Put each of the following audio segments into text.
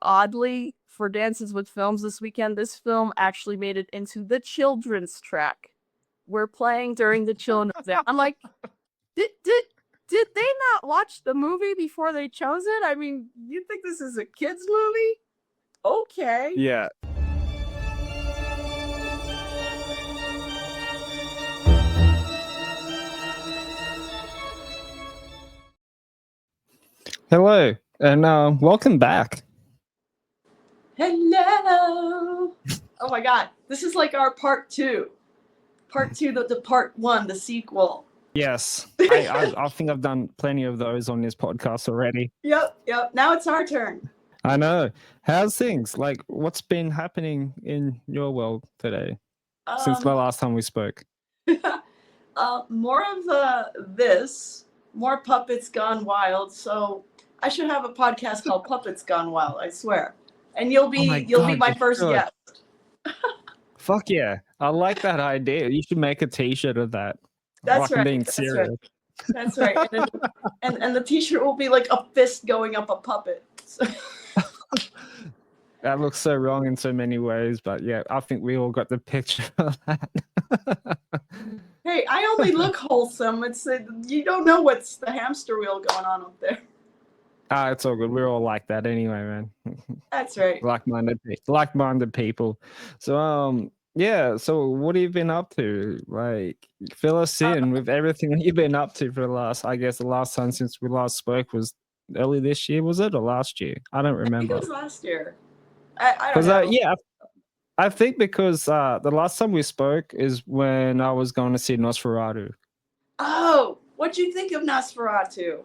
oddly, for Dances with Films this weekend, this film actually made it into the children's track. We're playing during the children's exam. I'm like, did they not watch the movie before they chose it? I mean, you think this is a kids movie? Okay. Yeah. Hello, and welcome back. Hello. Oh my god, this is like our part two. Part two, the part one, the sequel. Yes, I think I've done plenty of those on this podcast already. Yep. Now it's our turn. I know. How's things? Like, what's been happening in your world today since the last time we spoke? More of this, more puppets gone wild. So I should have a podcast called Puppets Gone Wild. I swear, and you'll be my first guest. Fuck yeah, I like that idea. You should make a T-shirt of that. That's right. That's right. And the T-shirt will be like a fist going up a puppet. So. That looks so wrong in so many ways, but yeah, I think we all got the picture of that. Hey, I only look wholesome. It's you don't know what's the hamster wheel going on up there. It's all good. We're all like that anyway, man. That's right. Like-minded people. So yeah. So what have you been up to? Like, fill us in with everything that you've been up to for the last time since we last spoke was early this year, was it, or last year? I don't remember. I think it was last year. I don't know. Yeah, I think because the last time we spoke is when I was going to see Nosferatu. Oh, what'd you think of Nosferatu?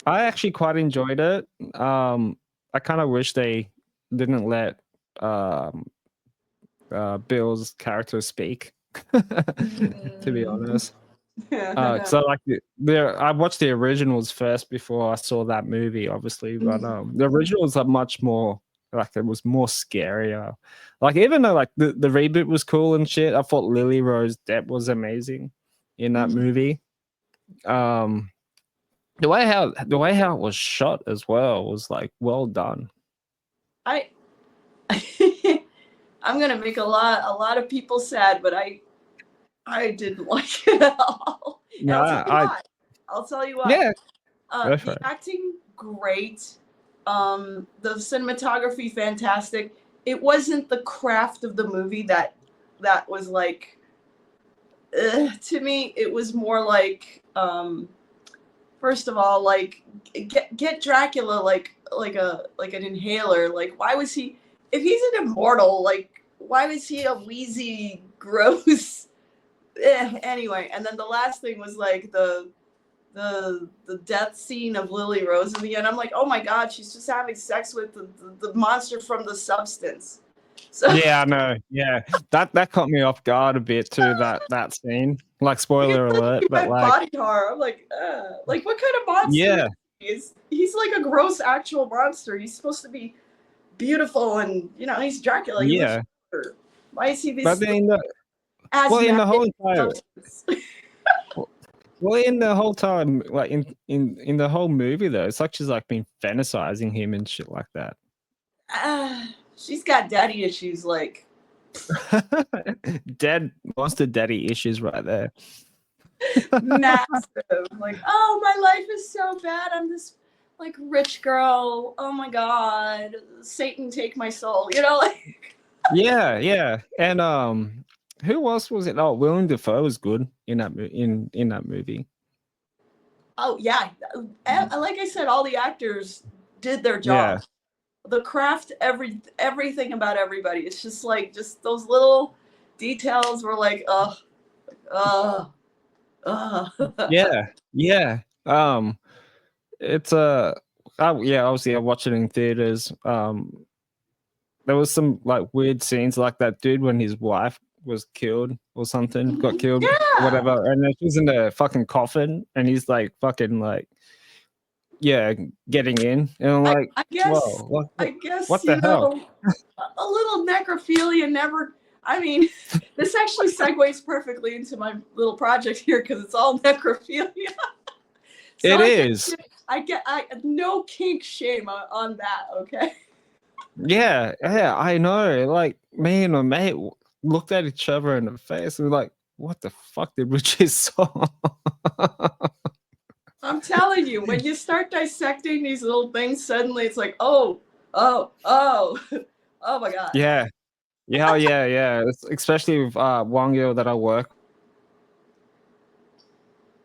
I actually quite enjoyed it. I kind of wish they didn't let Bill's character speak, to be honest. So like I watched the originals first before I saw that movie, obviously, but the originals are much more like, it was more scarier. Like, even though like the reboot was cool and shit, I thought Lily Rose Depp was amazing in that movie. The way how it was shot as well was like well done. I'm gonna make a lot of people sad, but I didn't like it at all. I'll tell you why. Yeah. The acting, great. The cinematography, fantastic. It wasn't the craft of the movie that was like, to me, it was more like, first of all, like get Dracula like an inhaler. Like, why was he, if he's an immortal, like why was he a wheezy, gross? Anyway, and then the last thing was like the death scene of Lily Rose in the end. I'm like, oh my god, she's just having sex with the monster from The Substance. So yeah, I know. Yeah, that caught me off guard a bit too. That scene, like, spoiler alert, but like body horror. I'm like what kind of monster? Yeah, he's like a gross actual monster. He's supposed to be beautiful, and he's Dracula. Yeah. Why is he this? But then in the whole entire. Well, in the whole time, like in the whole movie though, it's like she's like been fantasizing him and shit like that. She's got daddy issues, like monster daddy issues right there. Massive. Like, oh, my life is so bad. I'm this like rich girl. Oh my god, Satan take my soul. Like. Yeah, and who else was it? Oh, Willem Dafoe was good in that movie. Oh yeah, like I said, all the actors did their job. Yeah. The craft, everything about everybody. It's just like those little details were like, Yeah. It's obviously I watched it in theaters. There was some like weird scenes, like that dude when his wife was killed or something, got killed, whatever, and then she's in the fucking coffin, and he's like fucking like, getting in, and I'm like, I guess what the hell? A little necrophilia never. I mean, this actually segues perfectly into my little project here because it's all necrophilia. So it is. I no kink shame on that. Okay. Yeah, yeah, I know. Like me and my mate looked at each other in the face and were like, "What the fuck did we just saw?" I'm telling you, when you start dissecting these little things, suddenly it's like, oh, oh, oh, oh my god. Yeah, yeah, yeah, yeah. Especially with one girl that I work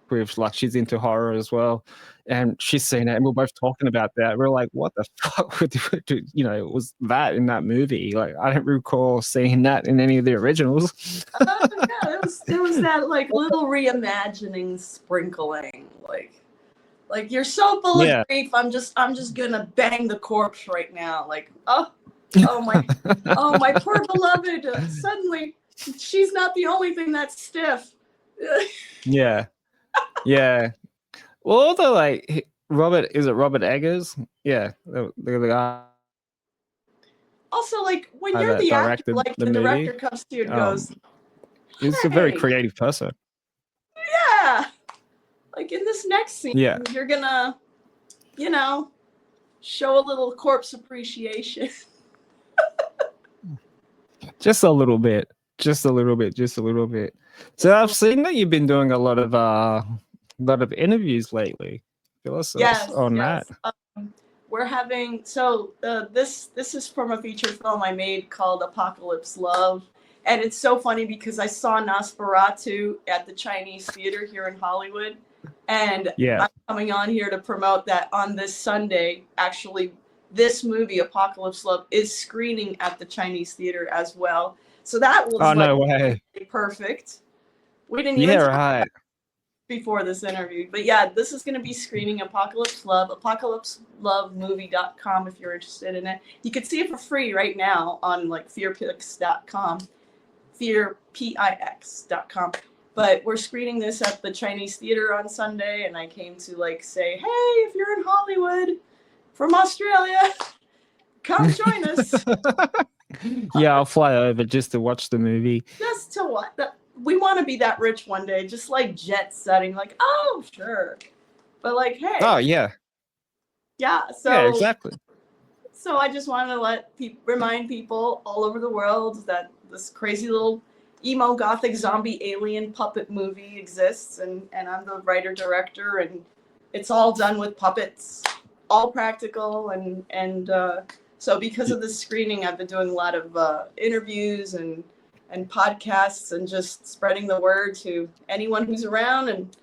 with, like she's into horror as well, and she's seen it, and we're both talking about that. We're like, "What the fuck?" Was that in that movie? Like, I don't recall seeing that in any of the originals. Yeah, it was that like little reimagining sprinkling, like you're so full of Yeah. grief. I'm just gonna bang the corpse right now. Like, oh my poor beloved. Suddenly, she's not the only thing that's stiff. Yeah, yeah. Well, although like Robert Eggers? Yeah, the guy Also, like when you're that the actor, directed like the the movie. director comes to you and goes, He's a very "Hey, creative person. yeah, like in this next scene, Yeah, you're gonna, you know, show a little corpse appreciation." just a little bit, just a little bit, just a little bit. So I've seen that you've been doing a lot of interviews lately. Fill us on that. Yes. We're having this is from a feature film I made called Apocalypse Love, and it's so funny because I saw Nosferatu at the Chinese Theater here in Hollywood, and Yeah. I'm coming on here to promote that on this Sunday. Actually, this movie Apocalypse Love is screening at the Chinese Theater as well. So that was Oh like no way. perfect. We didn't Yeah, even right. before this interview. But yeah, this is going to be screening Apocalypse Love, apocalypselovemovie.com if you're interested in it. You can see it for free right now on like fearpix.com, fearpix.com. But we're screening this at the Chinese Theater on Sunday, and I came to like say, hey, if you're in Hollywood from Australia, come join us. Yeah, I'll fly over just to watch the movie. Just to what? We want to be that rich one day, just like jet setting, like, oh, sure. But like, hey. Oh yeah. Yeah. So yeah, exactly. So I just wanted to remind people all over the world that this crazy little emo gothic zombie alien puppet movie exists, and I'm the writer director, and it's all done with puppets, all practical, and so because of this screening, I've been doing a lot of interviews and podcasts and just spreading the word to anyone who's around, and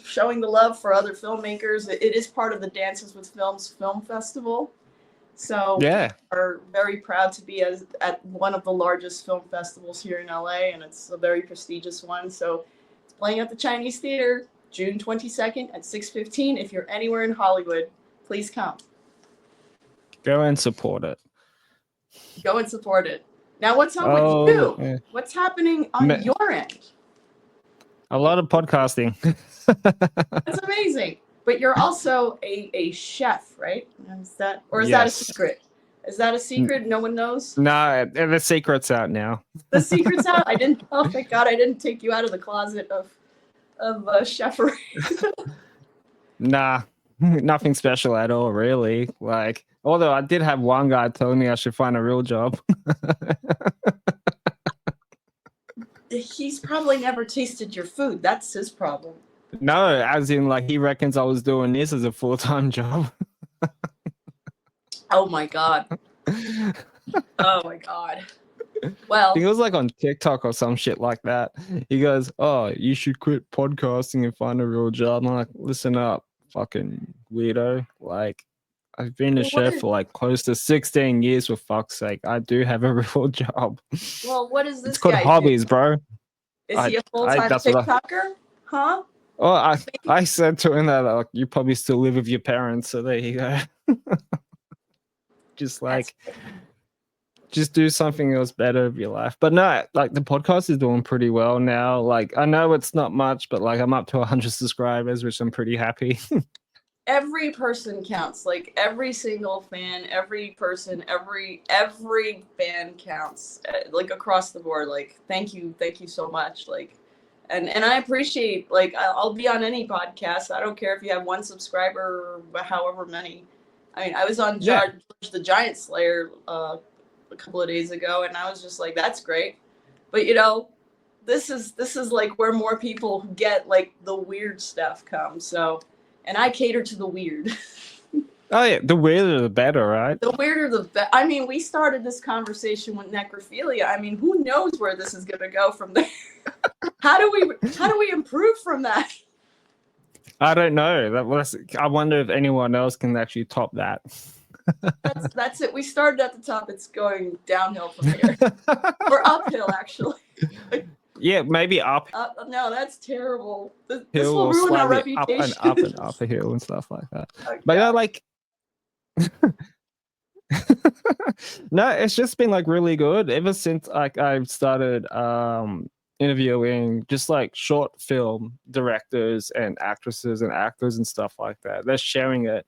showing the love for other filmmakers. It is part of the Dances with Films Film Festival. So yeah, we are very proud to be at one of the largest film festivals here in LA, and it's a very prestigious one. So it's playing at the Chinese Theater June 22nd at 6:15. If you're anywhere in Hollywood, please come. Go and support it. Go and support it. Now, what's up with you? Yeah. What's happening on your end? A lot of podcasting. That's amazing. But you're also a chef, right? Is that a secret? Is that a secret? No one knows? No, the secret's out now. The secret's out? I didn't. Oh, thank God I didn't take you out of the closet of chefery. Nah, nothing special at all, really. Like, although I did have one guy telling me I should find a real job. He's probably never tasted your food. That's his problem. No, as in, like, he reckons I was doing this as a full-time job. Oh my God. Oh my God. Well, he was like on TikTok or some shit like that. He goes, "Oh, you should quit podcasting and find a real job." I'm like, "Listen up, fucking weirdo. Like, I've been a chef for like close to 16 years, for fuck's sake. I do have a real job." Well, what is this? It's called hobbies, bro. Is he a full-time TikToker? Huh? Oh, I said to him that like, you probably still live with your parents, so there you go. Just like, just do something else better of your life. But no, like the podcast is doing pretty well now. Like, I know it's not much, but like I'm up to 100 subscribers, which I'm pretty happy. Every person counts. Like every single fan, every person, every fan counts. Like across the board. Like thank you so much. Like, and I appreciate. Like I'll be on any podcast. I don't care if you have one subscriber or however many. I mean, I was on George the Giant Slayer a couple of days ago, and I was just like, that's great. But you know, this is like where more people get like the weird stuff come. So, and I cater to the weird. Oh yeah, the weirder the better, right? The weirder the better. I mean, we started this conversation with necrophilia. I mean, who knows where this is going to go from there? How do we improve from that? I don't know. I wonder if anyone else can actually top that. That's it. We started at the top. It's going downhill from here. Or uphill, actually. Yeah, maybe up. No, that's terrible. This Hill will ruin our slightly reputation. up and up a hill and stuff like that. Oh, but God. yeah, like no, it's just been like really good ever since like I've started interviewing just like short film directors and actresses and actors and stuff like that. They're sharing it,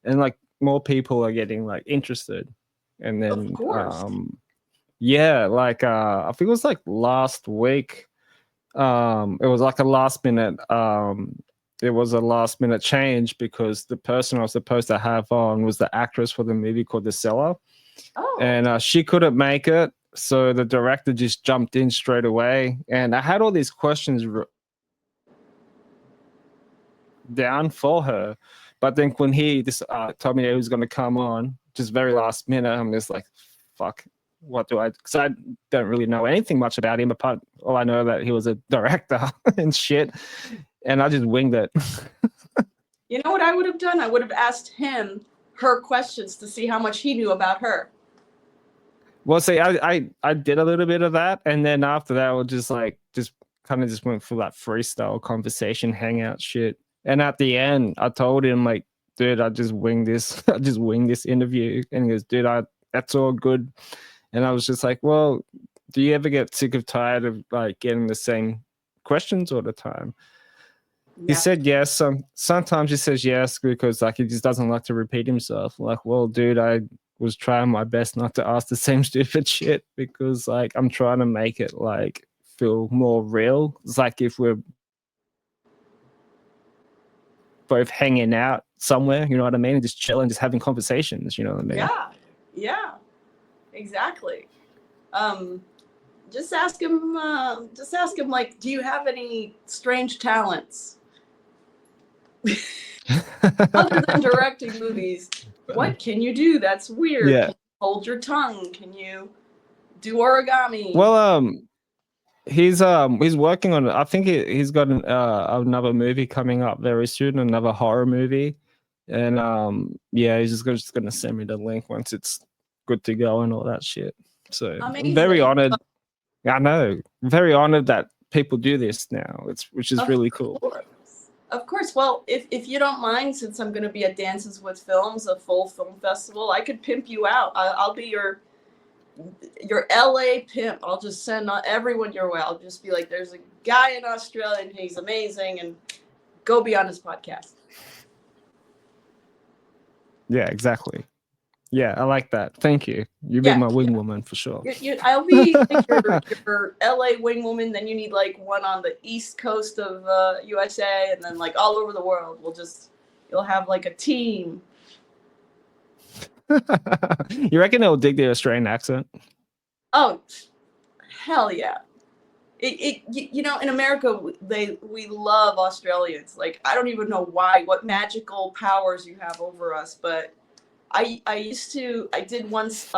and like more people are getting like interested. And then Of course. yeah, like I think it was like last week. It was like a last minute it was a last minute change because the person I was supposed to have on was the actress for the movie called The Cellar. Oh. And she couldn't make it, so the director just jumped in straight away. And I had all these questions down for her, but then when he just told me he was going to come on, just very last minute, I'm just like, fuck. What do I? Because I don't really know anything much about him. Apart, all I know that he was a director and shit, and I just winged it. You know what I would have done? I would have asked him her questions to see how much he knew about her. Well, see, I did a little bit of that, and then after that, I was just kind of went for that freestyle conversation, hangout shit. And at the end, I told him like, dude, I just winged this. I just winged this interview, and he goes, dude, that's all good. And I was just like, well, do you ever get sick of tired of like getting the same questions all the time? Yeah. He said yes. Sometimes he says yes because like he just doesn't like to repeat himself. Like, well, dude, I was trying my best not to ask the same stupid shit because like I'm trying to make it like feel more real. It's like if we're both hanging out somewhere, you know what I mean, and just chilling, just having conversations, you know what I mean? Yeah. Exactly. Just ask him like, do you have any strange talents? Other than directing movies, what can you do that's weird? Yeah. Can you hold your tongue? Can you do origami? Well, he's working on, I think he's got another movie coming up very soon, another horror movie. And yeah, he's just gonna send me the link once it's good to go and all that shit. So Amazing. I'm very honored. I know, very honored that people do this now. Which is really cool. Of course. Well, if you don't mind, since I'm going to be at Dances with Films, a full film festival, I could pimp you out. I'll be your LA pimp. I'll just send everyone your way. I'll just be like, there's a guy in Australia and he's amazing, and go be on his podcast. Yeah, exactly. Yeah, I like that. Thank you. You've been my wing woman for sure. I'll be like your LA wing woman. Then you need like one on the East Coast of USA, and then like all over the world. You'll have like a team. You reckon they'll dig the Australian accent? Oh, hell yeah! You know, in America, we love Australians. Like, I don't even know why, what magical powers you have over us, but I did once,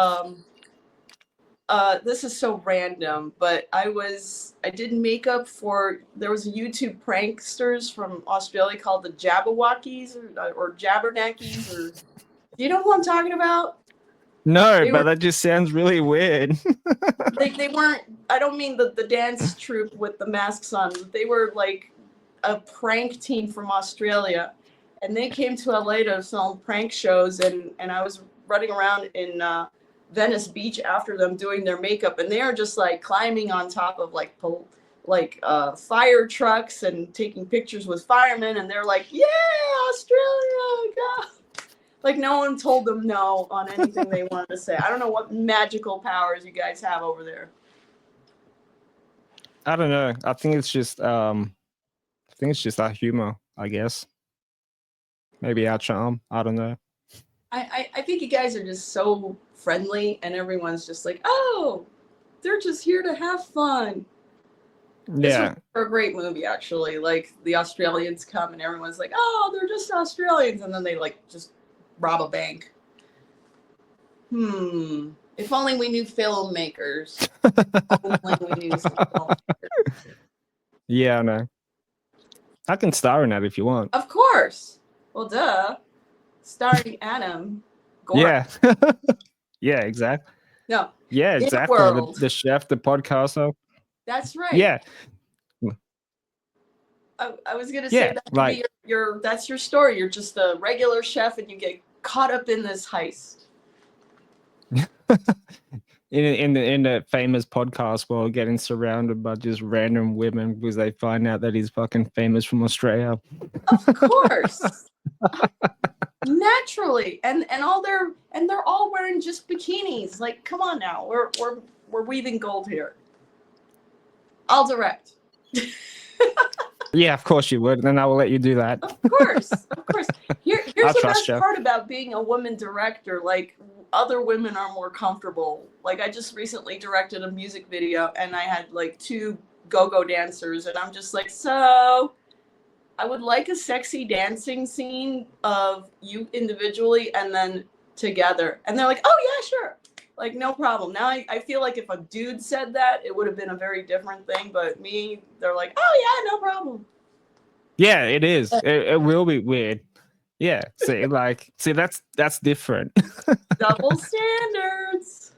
this is so random, but I did makeup for, there was a YouTube pranksters from Australia called the Jabberwockies or Jabbernackies, or, you know who I'm talking about? No, but that just sounds really weird. they weren't, I don't mean the dance troupe with the masks on. They were like a prank team from Australia, and they came to LA to film prank shows, and I was running around in Venice Beach after them doing their makeup, and they are just like climbing on top of like fire trucks and taking pictures with firemen, and they're like, yeah, Australia, God. Like, no one told them no on anything they wanted to say. I don't know what magical powers you guys have over there. I don't know. I think it's just our humor, I guess. Maybe our charm. I don't know. I think you guys are just so friendly, and everyone's just like, oh, they're just here to have fun. This Yeah. was a great movie, actually. Like, the Australians come and everyone's like, oh, they're just Australians, and then they like just rob a bank. If only we knew filmmakers. Only we knew some filmmakers. Yeah, I know. I can star in that if you want. Of course. Well, duh. Starring Adam. Gore. Yeah. Yeah, exactly. No. Yeah, In a exactly. world. The chef, the podcaster. That's right. Yeah. I was gonna say that could be your that's your story. You're just a regular chef and you get caught up in this heist. in the famous podcast world, getting surrounded by just random women because they find out that he's fucking famous from Australia. Of course. Naturally. And they're all wearing just bikinis. Like, come on now. We're weaving gold here. I'll direct. Yeah, of course you would. Then I will let you do that. Of course. Here's the best part about being a woman director. Like, other women are more comfortable. Like, I just recently directed a music video and I had like 2 go-go dancers, and I'm just like, so I would like a sexy dancing scene of you individually and then together. And they're like, oh yeah, sure. Like, no problem. Now I feel like if a dude said that, it would have been a very different thing. But me, they're like, oh yeah, no problem. Yeah, it is. It will be weird. Yeah. See, that's different. Double standards.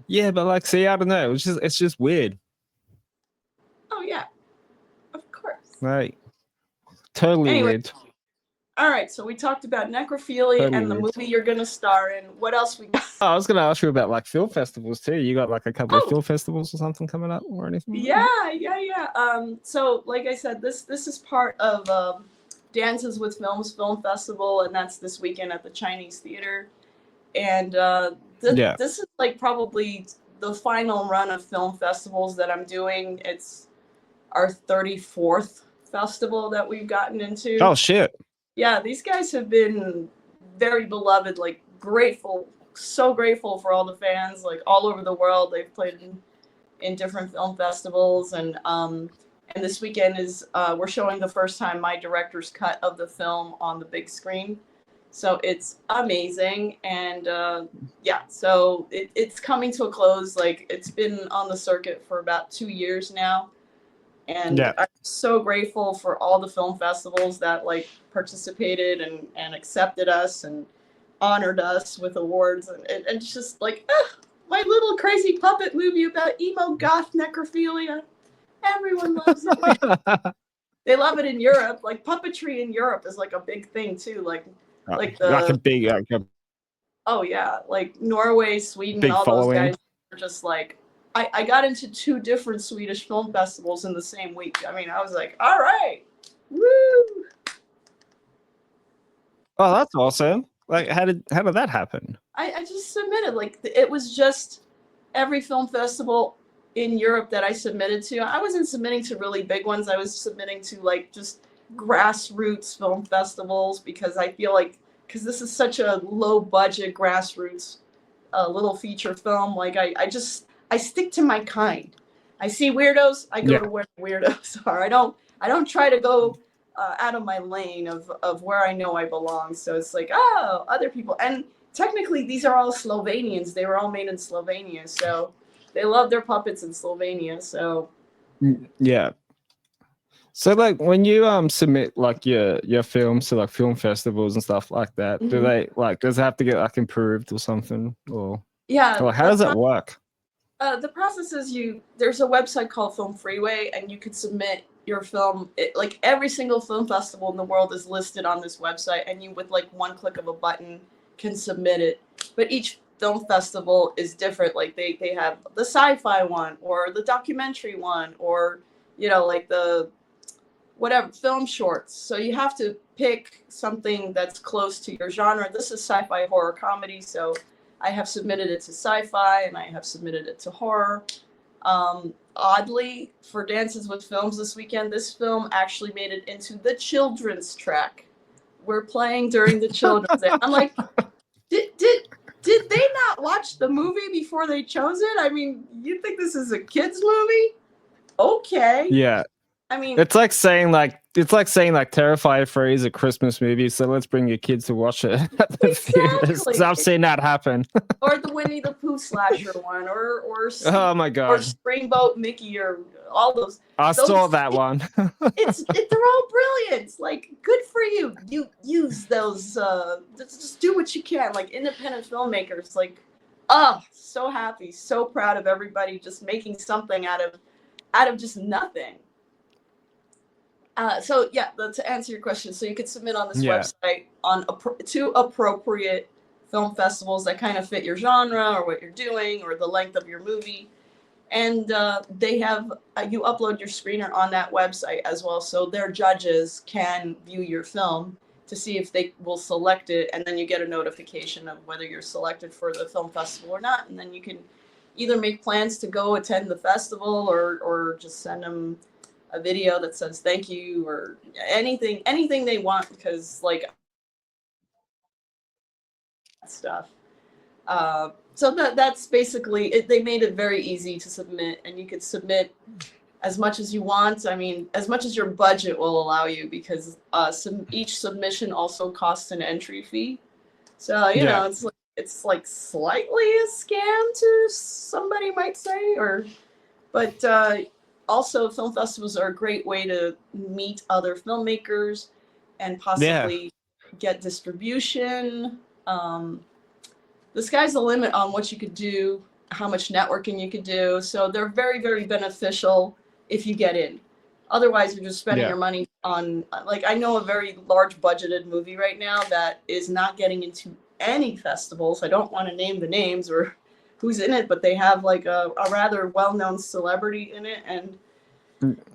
Yeah, but like, see, I don't know. It's just weird. Oh yeah, of course. Like, totally weird. All right, so we talked about necrophilia and the movie you're gonna star in. What else we got? I was gonna ask you about like film festivals too. You got like a couple of film festivals or something coming up or anything? Yeah. So like I said, this is part of Dances with Films Film Festival, and that's this weekend at the Chinese Theater. And this is like probably the final run of film festivals that I'm doing. It's our 34th festival that we've gotten into. Oh shit. Yeah, these guys have been very beloved, like grateful, so grateful for all the fans, like all over the world. They've played in different film festivals, and this weekend is we're showing the first time my director's cut of the film on the big screen. So it's amazing, and so it's coming to a close. Like, it's been on the circuit for about 2 years now. And I'm so grateful for all the film festivals that like participated and accepted us and honored us with awards. And it's just like, my little crazy puppet movie about emo goth necrophilia. Everyone loves it. They love it in Europe. Like, puppetry in Europe is like a big thing too. Like a big. Oh yeah, like Norway, Sweden, all those guys are just like. I got into 2 different Swedish film festivals in the same week. I mean, I was like, all right, woo! Oh, that's awesome. Like, how did that happen? I just submitted. Like, it was just every film festival in Europe that I submitted to. I wasn't submitting to really big ones. I was submitting to like just grassroots film festivals, because I feel like, because this is such a low budget grassroots little feature film. Like, I stick to my kind. I see weirdos, I go to where weirdos are. I don't try to go out of my lane of where I know I belong. So it's like, oh, other people. And technically, these are all Slovenians. They were all made in Slovenia. So they love their puppets in Slovenia. So yeah. So like, when you submit like your films to like film festivals and stuff like that, do they like, does it have to get like improved or something, or or how does that work? The process is there's a website called Film Freeway, and you could submit your film. Like, every single film festival in the world is listed on this website, and you, with like one click of a button, can submit it. But each film festival is different. Like, they have the sci-fi one, or the documentary one, or like the whatever film shorts. So you have to pick something that's close to your genre. This is sci-fi horror comedy, so I have submitted it to sci-fi, and I have submitted it to horror. Oddly, for Dances with Films this weekend, this film actually made it into the children's track. We're playing during the children's. I'm like, watched the movie before they chose it? I mean, you think this is a kids movie? Okay. Yeah. I mean, It's like saying Terrifier 3 is a Christmas movie, so let's bring your kids to watch it at the theaters. 'Cause I've seen that happen. Or the Winnie the Pooh slasher one, or Oh my or god. Steamboat Mickey, or all those. I saw that one. They're all brilliant. Like, good for you. You use those. Just do what you can. Like, independent filmmakers. Like, so happy, so proud of everybody just making something out of just nothing. So yeah, to answer your question, so you could submit on this website to appropriate film festivals that kind of fit your genre or what you're doing or the length of your movie, and they have you upload your screener on that website as well, so their judges can view your film to see if they will select it, and then you get a notification of whether you're selected for the film festival or not, and then you can either make plans to go attend the festival or just send them a video that says thank you or anything they want, because like stuff. So that's basically it. They made it very easy to submit, and you could submit as much as you want. I mean, as much as your budget will allow you, because each submission also costs an entry fee. So you know, it's like slightly a scam to somebody might say, but also film festivals are a great way to meet other filmmakers and possibly get distribution. The sky's the limit on what you could do, how much networking you could do. So they're very, very beneficial if you get in. Otherwise, you're just spending your money on, like, I know a very large budgeted movie right now that is not getting into any festivals. I don't want to name the names or who's in it, but they have like a rather well-known celebrity in it. And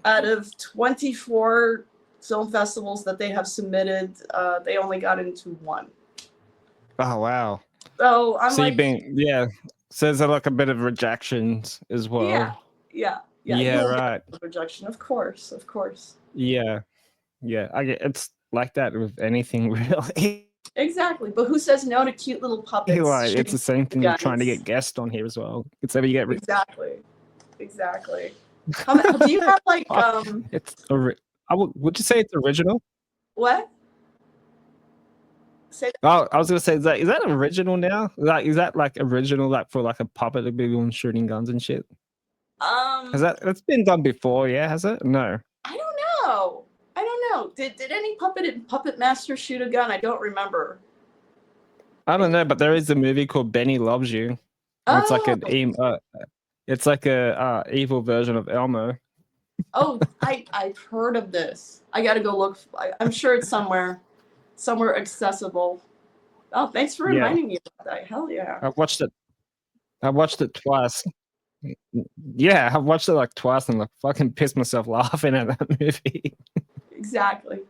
out of 24 film festivals that they have submitted, they only got into one. Oh, wow. So I'm so there's like a bit of rejections as well. Yeah, right. Rejection, of course. Yeah, I get it's like that with anything really. Exactly, but who says no to cute little puppets? Like, it's the same thing with trying to get guests on here as well. It's ever you get exactly. Do you have like would you say it's original? What? Oh, I was gonna say, is that original now? Like, is that like original, like for like a puppet to be on shooting guns and shit? That's been done before? Yeah, has it? No. I don't know. Did any puppet in Puppet Master shoot a gun? I don't remember. I don't know, but there is a movie called Benny Loves You. It's like a evil version of Elmo. Oh, I've heard of this. I gotta go look. I'm sure it's somewhere accessible. Oh, thanks for reminding me about that. Hell yeah. I watched it twice. Yeah, I've watched it like twice and like fucking pissed myself laughing at that movie. Exactly.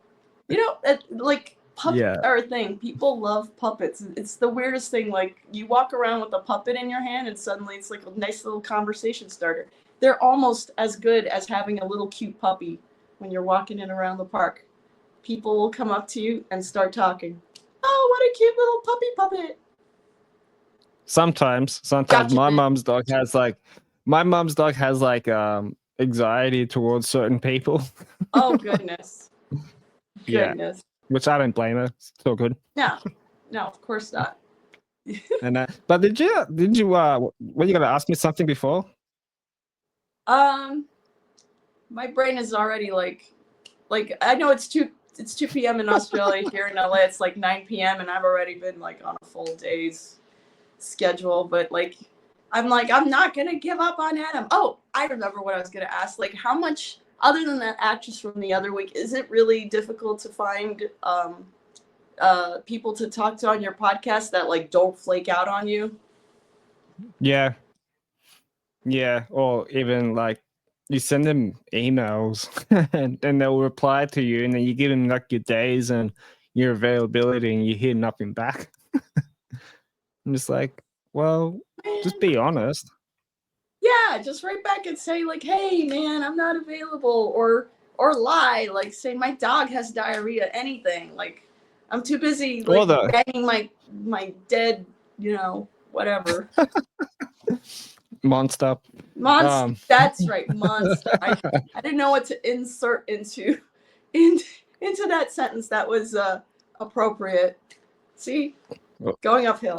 You know, like puppets are a thing. People love puppets. It's the weirdest thing. Like, you walk around with a puppet in your hand and suddenly it's like a nice little conversation starter. They're almost as good as having a little cute puppy when you're walking in around the park. People will come up to you and start talking. Oh, what a cute little puppet. Sometimes Gotcha, my man. mom's dog has like anxiety towards certain people. Oh, goodness. Yeah. Which I don't blame her. It's still good. No, of course not. And but did you were you gonna ask me something before? My brain is already like I know it's 2 p.m. in Australia. Here in LA it's like 9 p.m. and I've already been like on a full day's schedule, but like I'm not gonna give up on Adam. Oh, I remember what I was gonna ask. Like, how much, other than that actress from the other week, is it really difficult to find people to talk to on your podcast that like don't flake out on you? Yeah, or even like you send them emails and they'll reply to you, and then you give them like your days and your availability, and you hear nothing back. I'm just like, well, just be honest. Yeah, just write back and say like, hey man, I'm not available, or lie, like say my dog has diarrhea, anything. Like, I'm too busy like banging my dead, whatever. Monster. Monster. That's right, monster. I didn't know what to insert into that sentence that was appropriate. See, going uphill.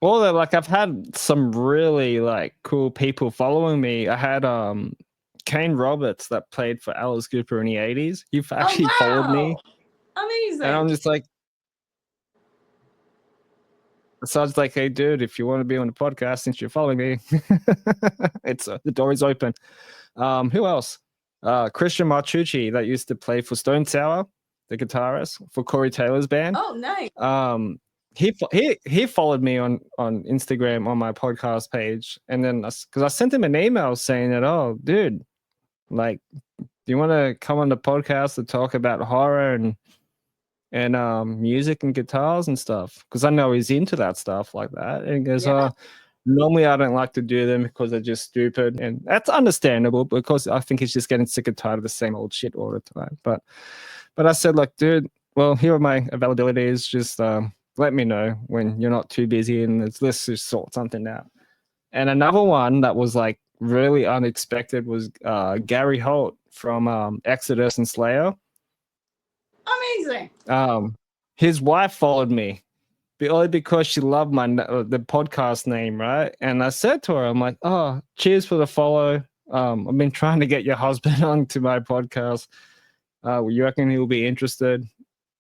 All the like I've had some really like cool people following me. I had Kane Roberts that played for Alice Cooper in the 80s. He actually followed me. Amazing. And I'm just like, so I was like, hey dude, if you want to be on the podcast since you're following me, it's the door is open. Who else? Christian Martucci that used to play for Stone Sour, the guitarist for Corey Taylor's band. Oh, nice. He followed me on Instagram on my podcast page, and then because I sent him an email saying that, oh dude, like, do you want to come on the podcast to talk about horror and music and guitars and stuff? Because I know he's into that stuff like that. And he goes, normally I don't like to do them because they're just stupid, and that's understandable because I think he's just getting sick and tired of the same old shit all the time. But I said, like, dude, well, here are my availabilities. Just let me know when you're not too busy, and let's just sort something out. And another one that was like really unexpected was Gary Holt from Exodus and Slayer. Amazing. His wife followed me only because she loved the podcast name, right? And I said to her, I'm like, oh, cheers for the follow. I've been trying to get your husband onto my podcast. You reckon he'll be interested?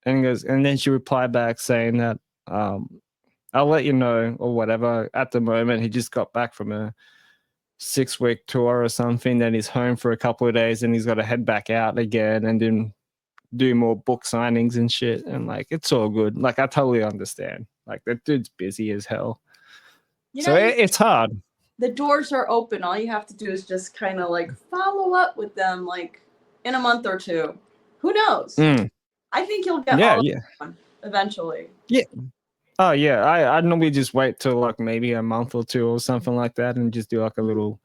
And then she replied back saying that I'll let you know or whatever. At the moment, he just got back from a 6-week tour or something. Then he's home for a couple of days, and he's got to head back out again and then do more book signings and shit. And like, it's all good. Like, I totally understand. Like, that dude's busy as hell. It's hard. The doors are open. All you have to do is just kind of like follow up with them, like in a month or two. Who knows? I think you'll get all of them eventually. Yeah. Oh yeah. I normally just wait till like maybe a month or two or something like that, and just do like a little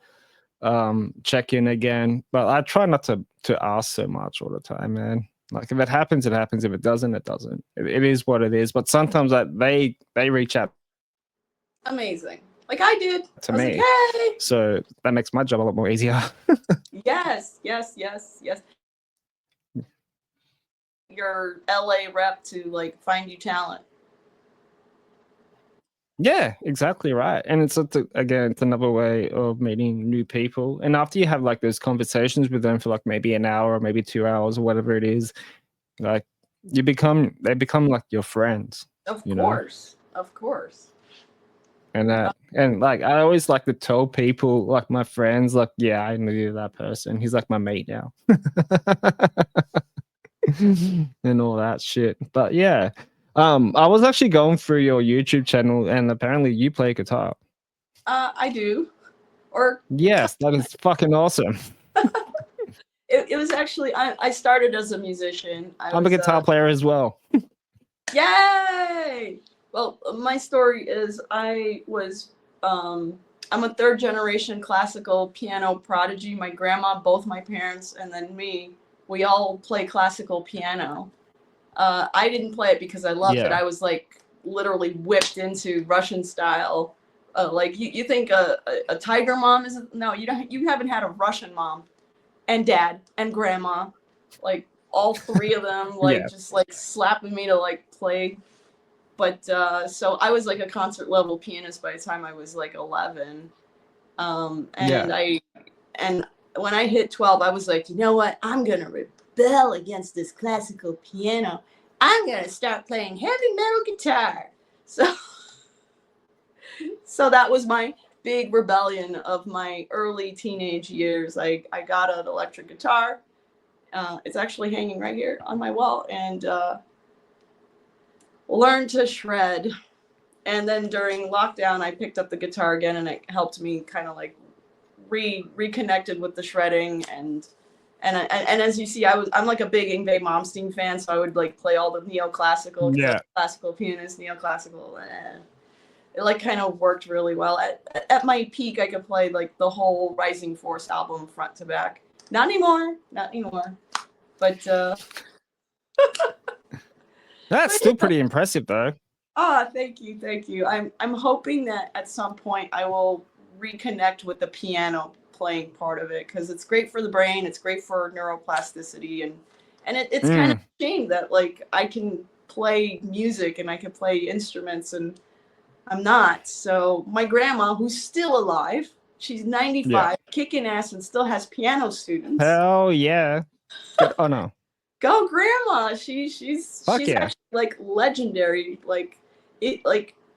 check in again. But I try not to ask so much all the time, man. Like, if it happens, it happens. If it doesn't, it doesn't. It is what it is. But sometimes they reach out. Amazing. Like I did. To me. Like, hey. So that makes my job a lot more easier. Yes. Your LA rep to like find you talent. Yeah, exactly right. And it's another way of meeting new people. And after you have like those conversations with them for like maybe an hour or maybe 2 hours or whatever it is, like they become like your friends. Of course. And like I always like to tell people, like my friends, like, yeah, I knew that person. He's like my mate now. And all that shit. But yeah. I was actually going through your YouTube channel, and apparently you play guitar. I do. Yes, that is fucking awesome. It was actually I started as a musician. I'm a guitar player as well. Yay! Well, my story is I'm a third generation classical piano prodigy. My grandma, both my parents, and then me, we all play classical piano. I didn't play it because I loved it. I was like literally whipped into Russian style. Like you think a tiger mom is no, you haven't had a Russian mom and dad and grandma, like all three of them, like just like slapping me to like play. But so I was like a concert level pianist by the time I was like 11. And when I hit 12, I was like, you know what? I'm gonna rebel against this classical piano. I'm gonna start playing heavy metal guitar. So that was my big rebellion of my early teenage years. I got an electric guitar. It's actually hanging right here on my wall, and learned to shred. And then during lockdown, I picked up the guitar again, and it helped me kind of like reconnected with the shredding. And as you see, I'm like a big Yngwie Malmsteen fan, so I would like play all the neoclassical, classical pianist, neoclassical. It like kind of worked really well. At my peak, I could play like the whole Rising Force album front to back. Not anymore. But that's still pretty impressive though. Ah, thank you, thank you. I'm hoping that at some point I will reconnect with the piano playing part of it because it's great for the brain. It's great for neuroplasticity, and it's kind of Mm, a shame that like I can play music and I can play instruments and I'm not. So my grandma, who's still alive, she's yeah. 95, kicking ass, and still has piano students. Hell yeah. Good. Oh no. Go grandma. Fuck She's yeah. actually like legendary. Like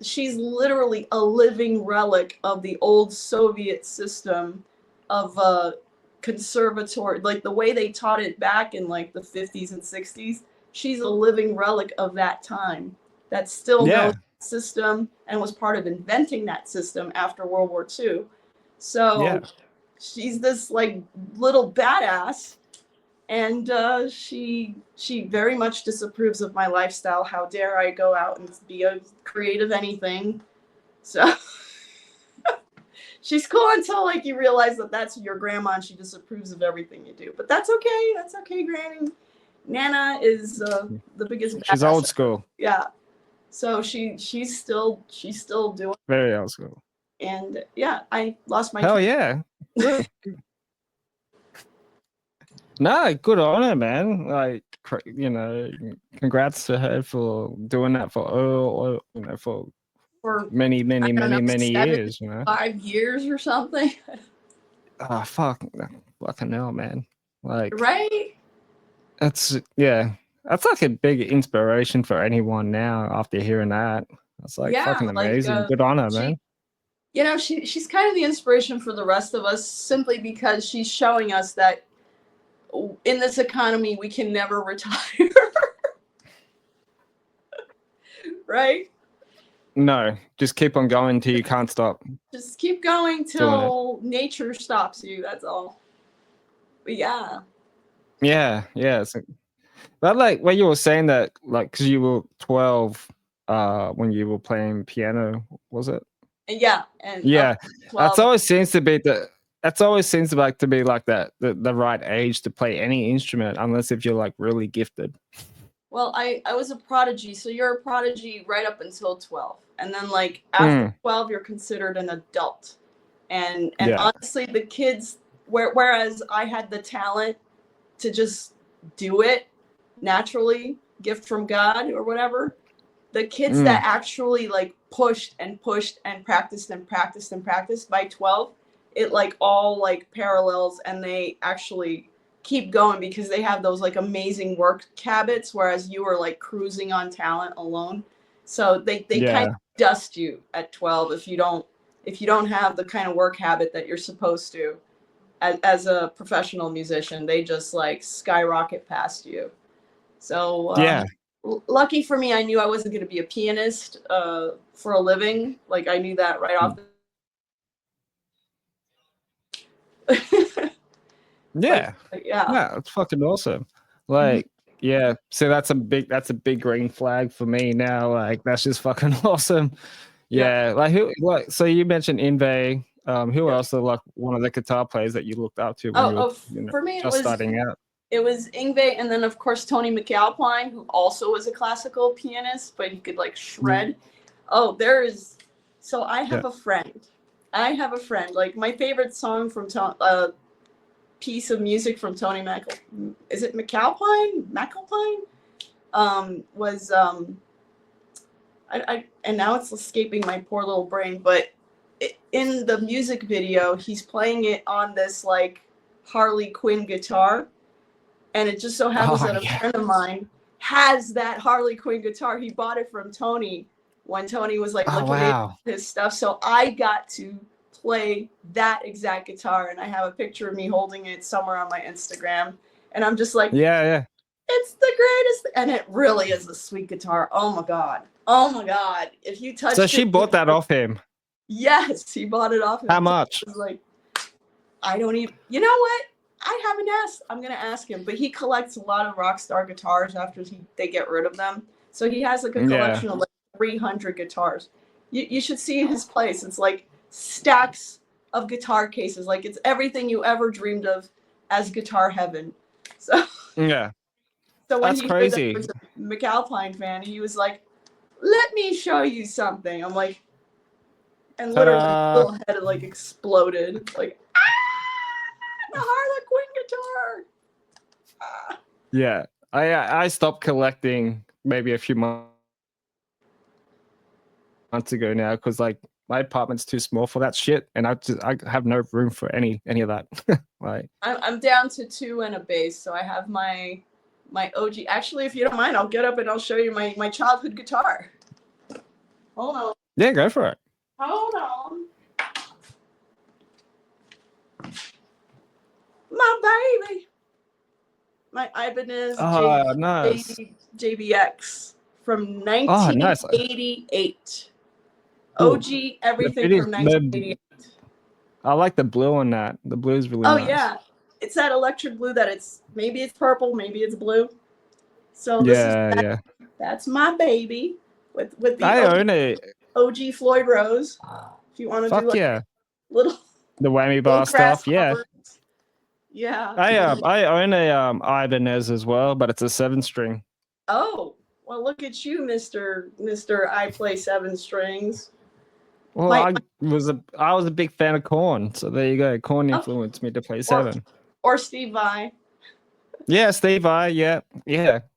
she's literally a living relic of the old Soviet system of conservatory, like the way they taught it back in like the 50s and 60s. She's a living relic of that time that still knows Yeah. the system and was part of inventing that system after World War II. Yeah. So she's this like little badass, and she very much disapproves of my lifestyle. How dare I go out and be a creative anything? So she's cool until like you realize that that's your grandma and she disapproves of everything you do. But that's okay. That's okay, Granny. Nana is the biggest She's badass old ever. school. Yeah. So she's still doing. Very old school. And yeah, I lost my. Hell yeah. Good. No, good on her, man. Like, you know, congrats to her for doing that for for For many, I many, don't know many, many years. You know. 5 years or something. Oh fucking hell, man. Like, Right? that's yeah. That's like a big inspiration for anyone now after hearing that. That's like Yeah, fucking like amazing. Good on her, she man. she's kind of the inspiration for the rest of us simply because she's showing us that in this economy we can never retire. Right? No, just keep on going till you can't stop Just keep going doing it. till nature stops you, that's all. But yeah. Yeah, yeah. So, but like when you were saying that, like, because you were 12, when you were playing piano, was it? And yeah, and up Yeah, to that's 12. always seems to be the. That's always seems to like to be like that the right age to play any instrument, unless if you're like really gifted. Well, I was a prodigy, so you're a prodigy right up until 12. And then like after Mm, 12 you're considered an adult. And yeah. honestly the kids whereas I had the talent to just do it naturally, gift from God or whatever, the kids that Mm, actually like pushed and pushed and practiced and practiced and practiced by 12, it like all like parallels and they actually keep going because they have those like amazing work habits, whereas you were like cruising on talent alone. So they kind yeah. of dust you at 12 if you don't have the kind of work habit that you're supposed to as a professional musician. They just like skyrocket past you. So Yeah. lucky for me, I knew I wasn't going to be a pianist for a living. Like I knew that right off. but, Yeah. but yeah, Yeah, it's fucking awesome. Mhm. Like, yeah. So that's a big green flag for me now. Like, that's just fucking awesome. yeah, Yeah. Like who like so you mentioned Inve. Who yeah. else are like one of the guitar players that you looked up to when you were, Oh, you know, for me just starting out? it was Ingve, and then of course Tony McAlpine, who also was a classical pianist, but he could like Mm, shred. Oh, there is. So I yeah. have a friend. I have a friend. Like my favorite song from piece of music from Tony Mac. Is it McAlpine? McAlpine? Was I and now it's escaping my poor little brain, but in the music video, he's playing it on this like Harley Quinn guitar, and it just so happens Oh that a yeah. friend of mine has that Harley Quinn guitar. He bought it from Tony when Tony was like Oh liquidating wow. his stuff. So I got to play that exact guitar, and I have a picture of me holding it somewhere on my Instagram. And I'm just like, Yeah, yeah. it's the greatest, and it really is a sweet guitar. Oh my god. Oh my god. If you So touched she it, bought that off him. yes, he bought it off How him. So much? I was like, I don't even. You know what? I haven't asked. I'm gonna ask him. But he collects a lot of rock star guitars after they get rid of them. So he has like a Yeah. collection of like 300 guitars. You should see his place. It's like stacks of guitar cases. Like it's everything you ever dreamed of as guitar heaven. So Yeah. so when That's he heard that I crazy. was a McAlpine fan, he was like, let me show you something. I'm like, and literally my little head like exploded. Like, the Harlequin guitar. Yeah, I stopped collecting maybe a few months ago now because like my apartment's too small for that shit, and I have no room for any of that. Like, I'm down to 2 and a bass, so I have my OG. Actually, if you don't mind, I'll get up and I'll show you my childhood guitar. Hold on. yeah, go for it. Hold on. My baby. My Ibanez Nice. JBX from Oh, nice. 1988. Ooh, OG everything from 1988. I like the blue on that. The blue is really Oh nice. yeah, it's that electric blue that it's maybe it's purple, maybe it's blue. So this yeah. That's my baby with the I own it. OG Floyd Rose. If you want to do like little the whammy bar stuff, covers. Yeah. I own a Ibanez as well, but it's a 7-string. Oh, well, look at you, Mister I play 7 strings. Well, I was a big fan of Korn, so there you go. Korn influenced me to play 7. Or Steve Vai. Yeah, Steve Vai. Yeah.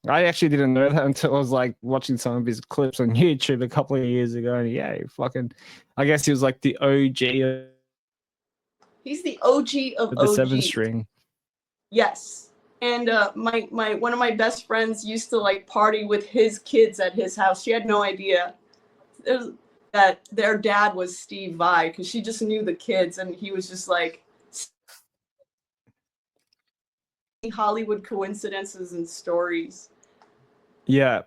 I actually didn't know that until I was like watching some of his clips on YouTube a couple of years ago, and I guess he was like the OG. He's the OG of the 7-string. Yes. And my one of my best friends used to like party with his kids at his house. She had no idea that their dad was Steve Vai because she just knew the kids, and he was just like Hollywood coincidences and stories. Yeah.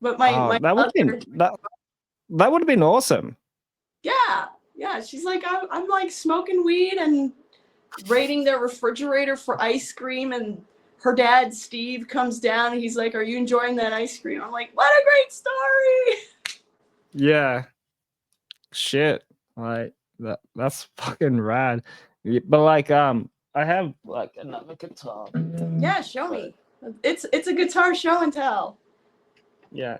But that would have been awesome. Yeah. She's like, I'm like smoking weed and raiding their refrigerator for ice cream, and her dad Steve comes down and he's like, are you enjoying that ice cream? I'm like, what a great story. Yeah. Shit. Like that's fucking rad. But like I have like another guitar. Yeah, show me. It's a guitar show and tell. Yeah.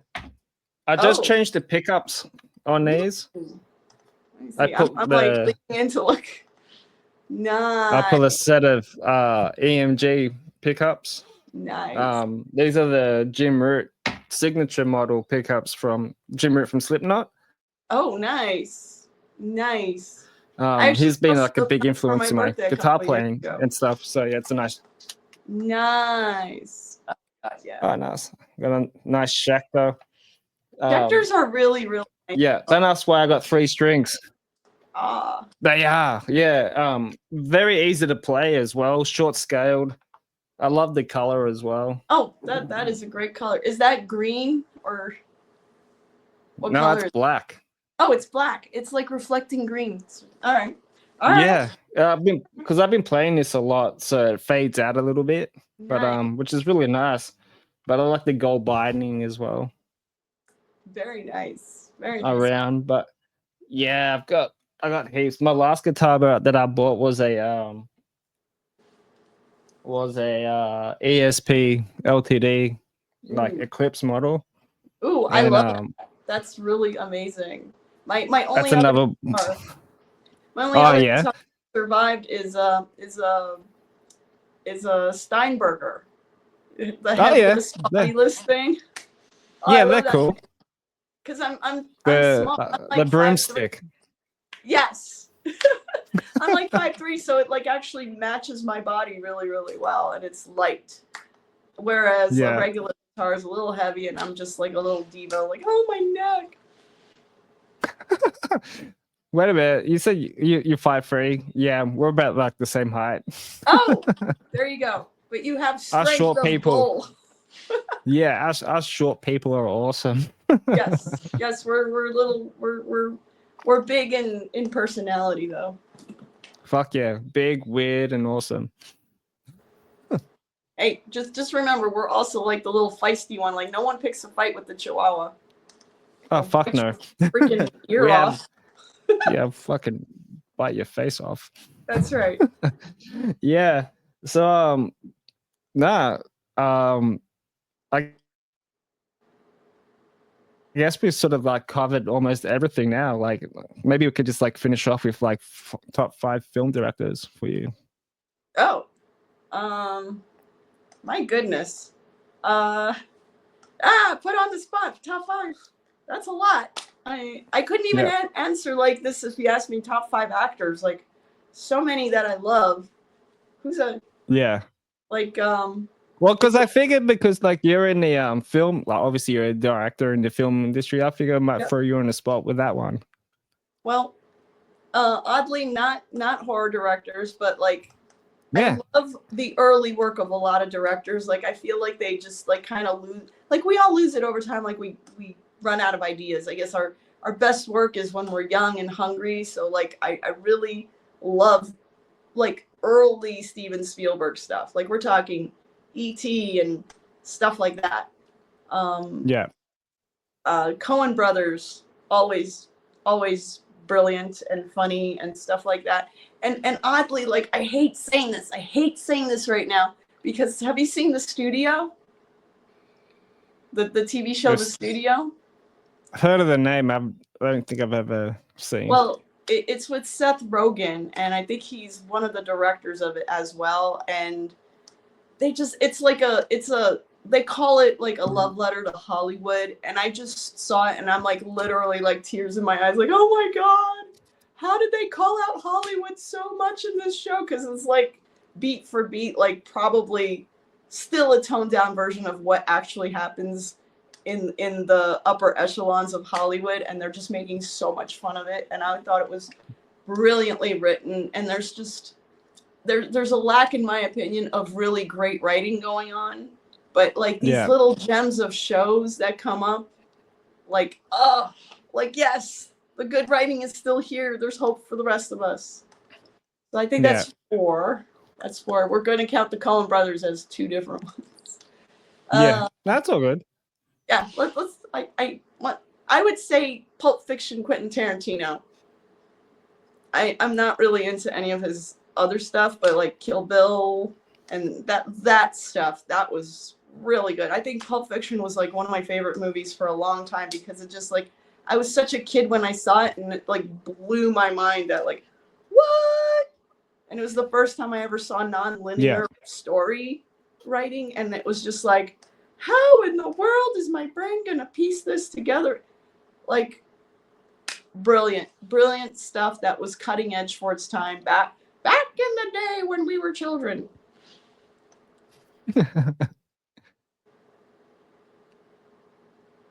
I just changed the pickups on these. I'm like leaning into look. Nice. I put a set of EMG pickups. Nice. These are the Jim Root signature model pickups from Jim Root from Slipknot. Oh, nice. He's been like a big influence in my guitar playing and stuff. So yeah, it's a nice. Nice. Yeah. Oh, nice. Got a nice shack though. Schecters are really nice. Yeah, that's why I got 3 strings. They are, yeah. Very easy to play as well. Short scaled. I love the color as well. Oh, that is a great color. Is that green or what color? No, it's black. Oh, it's black. It's like reflecting green. All right. Yeah, because I've been playing this a lot, so it fades out a little bit, but which is really nice. But I like the gold binding as well. Very nice. Around, but yeah, I got heaps. My last guitar that I bought was a ESP LTD, like Eclipse model. Ooh, I love it. That's really amazing. My only other guitar survived is a Steinberger. The bodiless thing. Yeah, they're cool. Because I'm small. I'm like the broomstick. 5'3". Yes. I'm like 5'3", so it like actually matches my body really, really well, and it's light. Whereas a regular guitar is a little heavy, and I'm just like a little diva, like, oh, my neck. Wait a minute. You said you're 5'3". Yeah, we're about like the same height. Oh, there you go. But you have strength us short of people. bull. Yeah, us short people are awesome. Yes, we're big in personality though. Fuck yeah, big, weird, and awesome. Hey, just remember, we're also like the little feisty one. Like no one picks a fight with the Chihuahua. Oh fuck no! Freaking ear off. Yeah, fucking bite your face off. That's right. Yeah. So I guess we've sort of like covered almost everything now. Like maybe we could just like finish off with like top 5 film directors for you. Oh, my goodness. Put on the spot. Top 5. That's a lot. I couldn't even answer like this if you asked me top 5 actors. Like so many that I love. Who's a like Well, because I figured because like you're in the film, like obviously you're a director in the film industry. I figured I might throw you on the spot with that one. Well, oddly not horror directors, but like I love the early work of a lot of directors. Like I feel like they just like kind of lose, like we all lose it over time. Like we run out of ideas. I guess our best work is when we're young and hungry. So like I really love like early Steven Spielberg stuff. Like we're talking E.T. and stuff like that. Coen brothers, always brilliant and funny and stuff like that. And oddly, like I hate saying this right now, because have you seen The Studio? The TV show The Studio? Heard of the name. I don't think I've ever seen. Well, it's with Seth Rogen, and I think he's one of the directors of it as well. And they call it like a love letter to Hollywood. And I just saw it and I'm like literally like tears in my eyes, like, oh my God, how did they call out Hollywood so much in this show? Because it's like beat for beat, like probably still a toned down version of what actually happens in the upper echelons of Hollywood. And they're just making so much fun of it. And I thought it was brilliantly written. And there's a lack, in my opinion, of really great writing going on. But like these little gems of shows that come up, like, yes, the good writing is still here. There's hope for the rest of us. So I think that's 4. That's 4. We're going to count the Coen brothers as 2 different ones. That's all good. Yeah, I would say Pulp Fiction, Quentin Tarantino. I'm not really into any of his other stuff, but like Kill Bill and that stuff, that was really good. I think Pulp Fiction was like one of my favorite movies for a long time, because it just like, I was such a kid when I saw it, and it like blew my mind that like, what? And it was the first time I ever saw non-linear story writing, and it was just like, how in the world is my brain gonna piece this together? Like, brilliant stuff that was cutting edge for its time back in the day when we were children.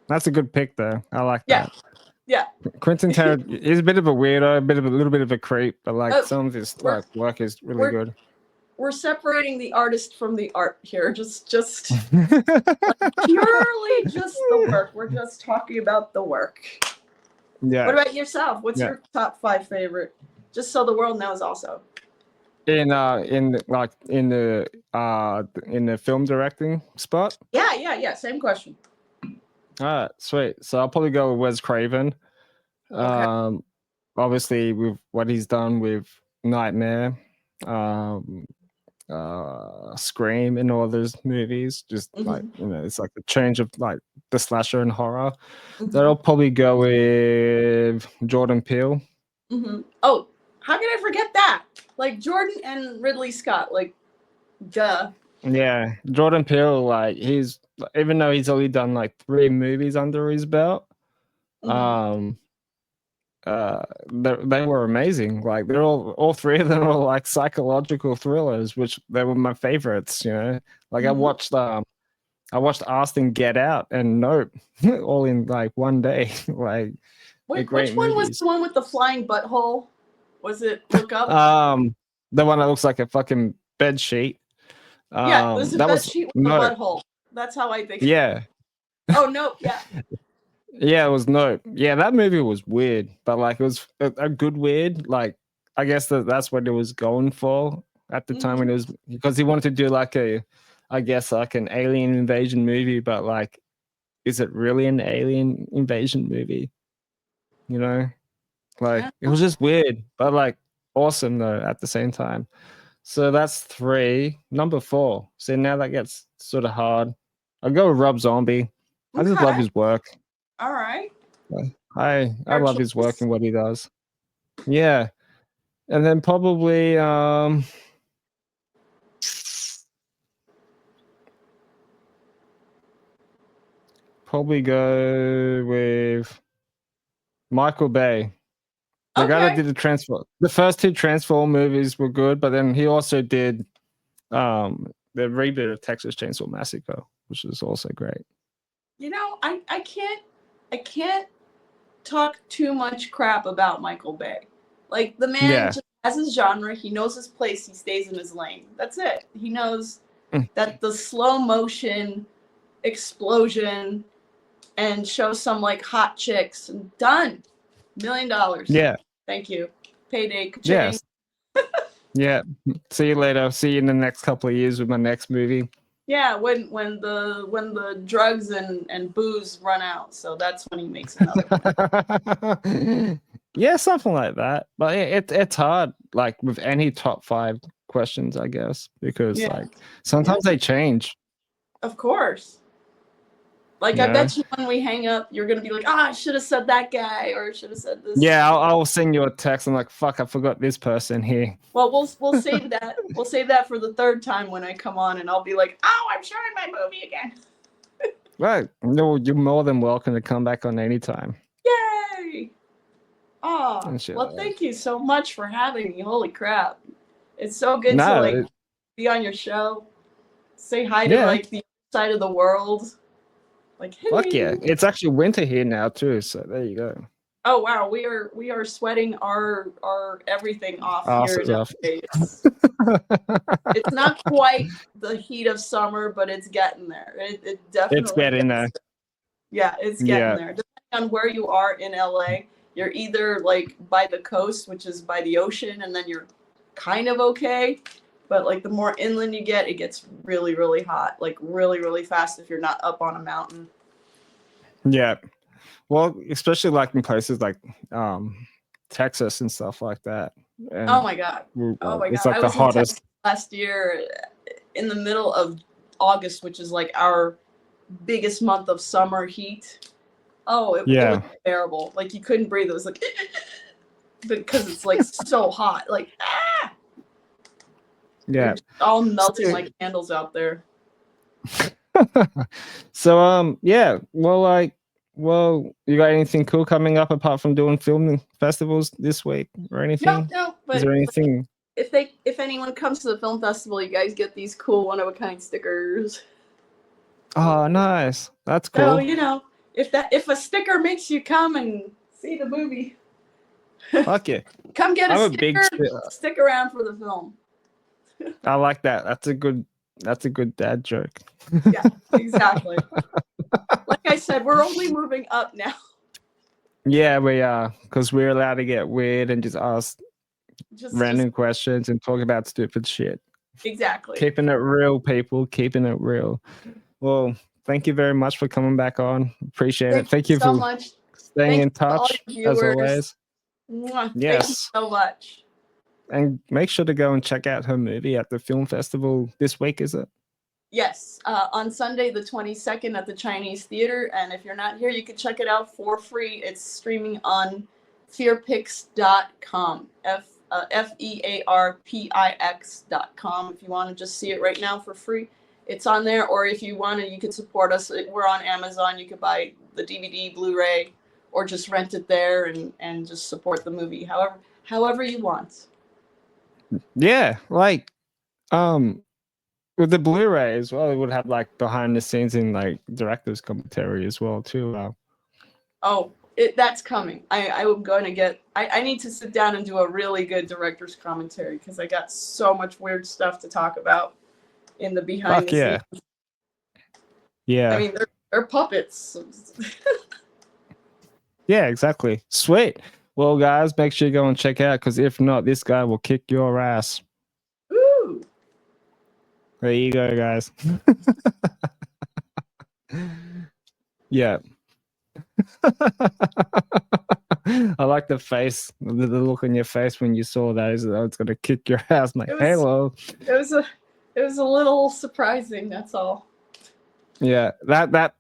That's a good pick, though. I like that. Yeah. Quentin Tarantino is a bit of a weirdo, a little bit of a creep, but like some of his like work is really good. We're separating the artist from the art here. Just like, purely just the work. We're just talking about the work. Yeah. What about yourself? What's your top 5 favorite? Just so the world knows also. In the film directing spot? Yeah. Same question. All right, sweet. So I'll probably go with Wes Craven. Okay. Obviously with what he's done with Nightmare, Scream, and all those movies, just like, you know, it's like the change of like the slasher and horror. Then I'll probably go with Jordan Peele. Oh, how can I forget that? Like Jordan and Ridley Scott, like, duh. Yeah, Jordan Peele, like he's, even though he's only done like 3 movies under his belt, they were amazing. Like they're all 3 of them are like psychological thrillers, which they were my favorites. You know, like I watched Austin, Get Out, and Nope all in like one day. Like, which one was the one with the flying butthole? Was it Look Up? The one that looks like a fucking bed sheet. Yeah, it was a bed sheet with a butthole. That's how I think. Yeah. Oh no, yeah. Yeah, it was Nope. Yeah, that movie was weird, but like it was a good weird. Like I guess that's what it was going for at the time when it was, because he wanted to do like an alien invasion movie, but like, is it really an alien invasion movie? You know, like it was just weird, but like awesome though at the same time. So that's 3. Number 4. So now that gets sort of hard. I'll go with Rob Zombie. I just love his work. All right. I love his work and what he does. Yeah. And then probably go with Michael Bay. The guy that did the first two Transform movies were good, but then he also did the reboot of Texas Chainsaw Massacre, which is also great. You know, I can't talk too much crap about Michael Bay. Like, the man just has his genre, he knows his place, he stays in his lane. That's it. He knows that the slow motion explosion and show some like hot chicks and done. $1 million. Yeah. Thank you. Payday. Yes. Yeah. See you later. See you in the next couple of years with my next movie. Yeah, when the drugs and booze run out, so that's when he makes another one. Yeah, something like that. But it's hard, like with any top 5 questions, I guess, because like sometimes they change. Of course. Like, I bet you when we hang up, you're gonna be like, I should have said that guy, or should have said this. Yeah, I'll send you a text. I'm like, fuck, I forgot this person here. Well, we'll save that. We'll save that for the 3rd time when I come on, and I'll be like, oh, I'm showing my movie again. Right. No, you're more than welcome to come back on anytime. Yay! Oh, well, thank you so much for having me. Holy crap. It's so good to like be on your show. Say hi to like the other side of the world. Like, hey. Fuck yeah. It's actually winter here now too, so there you go. Oh wow, we are sweating our everything off here. It's not quite the heat of summer, but it's getting there. It definitely it's getting there. Yeah, it's getting there. Depending on where you are in LA, you're either like by the coast, which is by the ocean, and then you're kind of okay. But like the more inland you get, it gets really, really hot, like really, really fast if you're not up on a mountain. Yeah. Well, especially like in places like Texas and stuff like that. And oh my god. It's like the hottest. Last year in the middle of August, which is like our biggest month of summer heat. Oh, it was unbearable. Like you couldn't breathe. It was like because it's like so hot. Like yeah. All melting like candles out there. So yeah. Well, you got anything cool coming up apart from doing film festivals this week or anything? No. But is there anything? If anyone comes to the film festival, you guys get these cool one-of-a-kind stickers. Oh, nice. That's cool. So you know, if a sticker makes you come and see the movie, fuck yeah. Come get a sticker. Stick around for the film. I like that. That's a good dad joke. Yeah, exactly. Like I said, we're only moving up now. Yeah, we are, because we're allowed to get weird and just ask random questions and talk about stupid shit. Exactly. Keeping it real, people. Keeping it real. Well, thank you very much for coming back on. Appreciate it. Thank you so for much. Staying in touch, as always. Mwah. Yes. Thank you so much. And make sure to go and check out her movie at the film festival this week, is it? Yes, on Sunday the 22nd at the Chinese Theater, and if you're not here, you can check it out for free. It's streaming on fearpix.com, fearpix.com. If you want to just see it right now for free, it's on there. Or if you want to, you can support us. We're on Amazon. You can buy the DVD, Blu-ray, or just rent it there and just support the movie. However you want. Yeah, like with the Blu-ray as well, it would have like behind the scenes and like director's commentary as well too. That's coming. I'm going to get. I need to sit down and do a really good director's commentary because I got so much weird stuff to talk about in the behind the scenes. Yeah. I mean, they're puppets. Yeah, exactly. Sweet. Well, guys, make sure you go and check out, because if not, this guy will kick your ass. Ooh. There you go, guys. Yeah. I like the face, the look on your face when you saw that. It's going to kick your ass. I'm like, hello. It was a little surprising, that's all. Yeah, that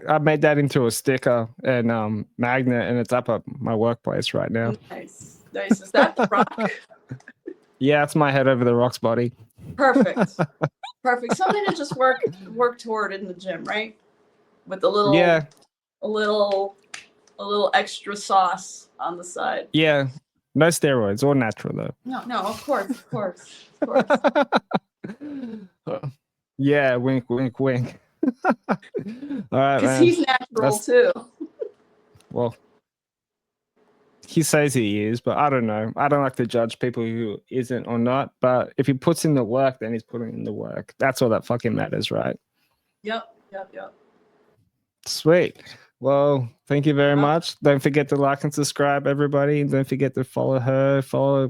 I made that into a sticker and magnet, and it's up at my workplace right now. Nice. Is that the rock? Yeah, it's my head over the rock's body. Perfect. Perfect. Something to just work toward in the gym, right? With a little a little extra sauce on the side. Yeah. No steroids, all natural though. No, of course. Yeah, wink, wink, wink. All right, Because man. he's natural too. Well, he says he is, but I don't know. I don't like to judge people who isn't or not. But if he puts in the work, then he's putting in the work. That's all that fucking matters, right? Yep. Sweet. Well, thank you very much. Don't forget to like and subscribe, everybody. Don't forget to follow her, follow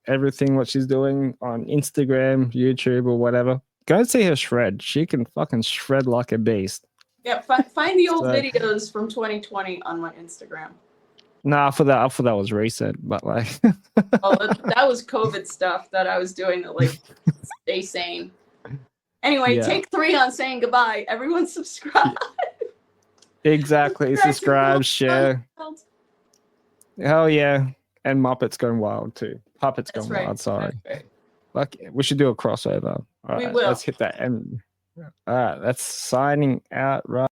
everything what she's doing on Instagram, YouTube, or whatever. Go and see her shred. She can fucking shred like a beast. Yeah, find the old videos from 2020 on my Instagram. Nah, I thought that was recent, but like Oh, that was COVID stuff that I was doing to like stay sane. Anyway, take 3 on saying goodbye. Everyone subscribe. Exactly. Subscribe, share. Hell yeah. And Muppets Going Wild too. Puppets Going Wild, sorry. Like, we should do a crossover. All right, let's hit that. And all right, that's signing out right